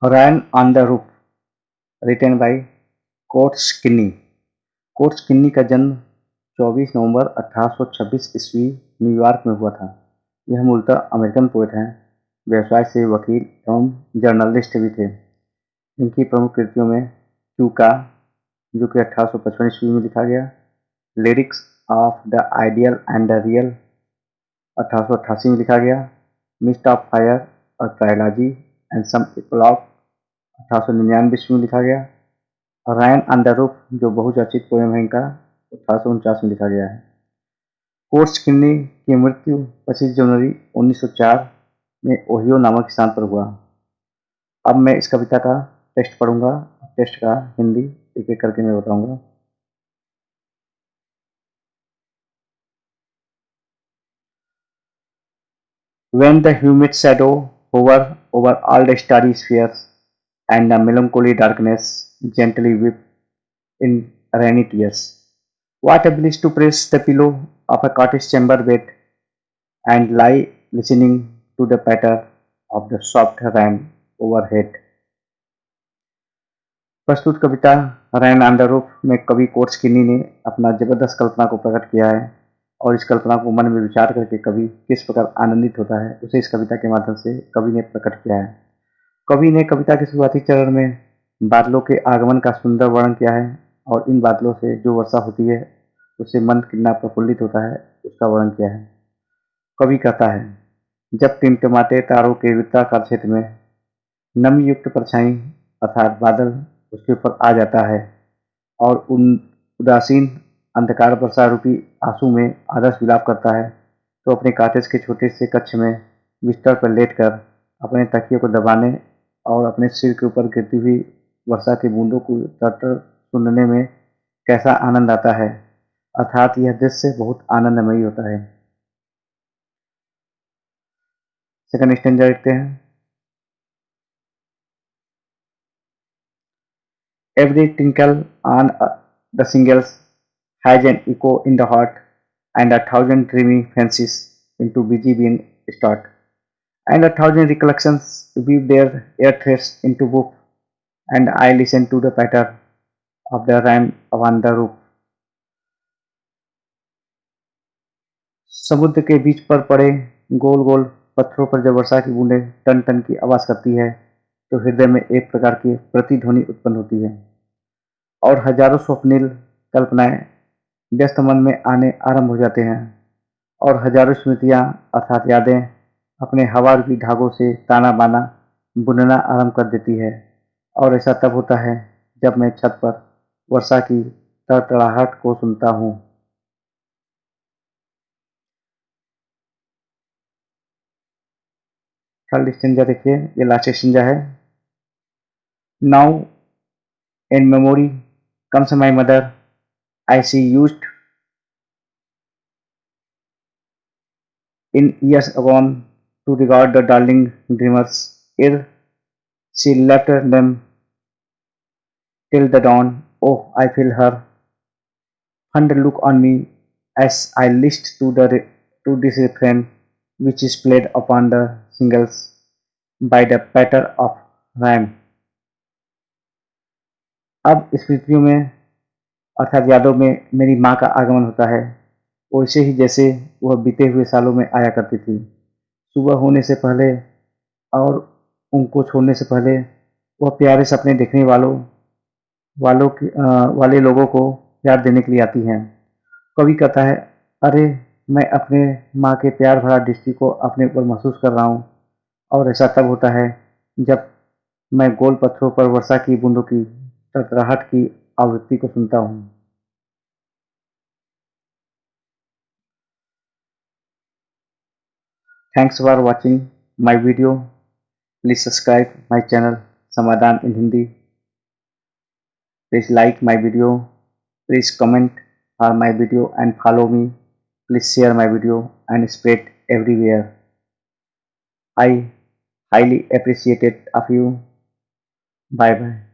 Rain on the roof, written by Coates Kinney. Coates Kinney का जन्म 24 नवंबर 1826 ईस्वी New York में हुआ था। यह मूलतः अमेरिकन पोएट हैं। व्यवसाय से वकील एवं जर्नलिस्ट भी थे। इनकी प्रमुख कृतियों में चूका, जो कि 1855 ईस्वी में लिखा गया, lyrics of the ideal and the real 1888 में लिखा गया, मिस्ट ऑफ फायर और ट्रायलॉजी एंड सम इक्लॉग 1899 ईस्वी में लिखा गया, और रैन ऑन द रूफ जो बहुचर्चित पोएम है इनका 1849 में लिखा गया है। कोट्स किन्नी की मृत्यु 25 जनवरी 1904 में ओहियो नामक स्थान पर हुआ। अब मैं इस कविता का टेक्स्ट पढ़ूंगा। टेक्स्ट का हिंदी एक एक करके मैं बताऊंगा। When the humid shadow hover over all the starry spheres, and the melancholy darkness gently weep in rainy tears, what a bliss to press the pillow of a cottage chamber bed and lie listening to the patter of the soft rain overhead। प्रस्तुत कविता रैन on the roof में कवि quotes किन्नी ने अपना जबरदस्त कल्पना को प्रकट किया है, और इस कल्पना को मन में विचार करके कवि किस प्रकार आनंदित होता है उसे इस कविता के माध्यम से कवि ने प्रकट किया है। कवि ने कविता के शुरुआती चरण में बादलों के आगमन का सुंदर वर्णन किया है, और इन बादलों से जो वर्षा होती है उससे मन कितना प्रफुल्लित होता है उसका वर्णन किया है। कवि कहता है, जब टिमटिमाते तारों के वृत्ताकार क्षेत्र में नमी युक्त परछाई अर्थात बादल उसके ऊपर आ जाता है और उन उदासीन अंधकार वर्षा रूपी आंसू में आदर्श विलाप करता है, तो अपने कॉटेज के छोटे से कक्ष में बिस्तर पर लेटकर अपने तकिए को दबाने और अपने सिर के ऊपर गिरती हुई वर्षा की बूंदों को तर सुनने में कैसा आनंद आता है, अर्थात यह दृश्य बहुत आनंदमयी होता है। सेकंड स्टेंजा देखते हैं। Every tinkle on the shingles has an echo in the heart, and a thousand dreamy fancies into busy being start, and a thousand recollections weave their air threads into book, and I listen to the patter of the rain upon the roof। समुद्र के बीच पर पड़े गोल गोल पत्थरों पर जब वर्षा की बूंदें ton ton की आवाज करती है, तो हृदय में एक प्रकार की प्रतिध्वनि उत्पन्न होती है, और हजारों स्वप्निल कल्पनाएं व्यस्त मन में आने आरंभ हो जाते हैं, और हजारों स्मृतियां अर्थात यादें अपने हवा रूपी धागों से ताना बाना बुनना आरंभ कर देती है। और ऐसा तब होता है जब मैं छत पर वर्षा की तड़तड़ाहट को सुनता हूँ। थर्ड स्टेंजा देखिए, ये लास्ट स्टेंजा है। Now in memory comes my mother, I see used in years agone to regard the darling dreamers ere she left them till the dawn. Oh, I feel her fond look on me as I list to this refrain which is played upon the shingles by the patter of rain। अब स्मृतियों में अर्थात यादों में मेरी माँ का आगमन होता है, वैसे ही जैसे वह बीते हुए सालों में आया करती थी। सुबह होने से पहले और उनको छोड़ने से पहले वह प्यारे सपने देखने वाले लोगों को प्यार देने के लिए आती हैं। कवि कहता है, अरे मैं अपने माँ के प्यार भरा दृष्टि को अपने ऊपर महसूस कर रहा हूँ, और ऐसा तब होता है जब मैं गोल पत्थरों पर वर्षा की बूंदों की टकराहट की आवृत्ति को सुनता हूँ। Thanks for watching my video. Please subscribe my channel समाधान इन Hindi. Please like my video, please comment on my video and follow me. Please share my video and spread everywhere. I highly appreciate it of you. Bye bye.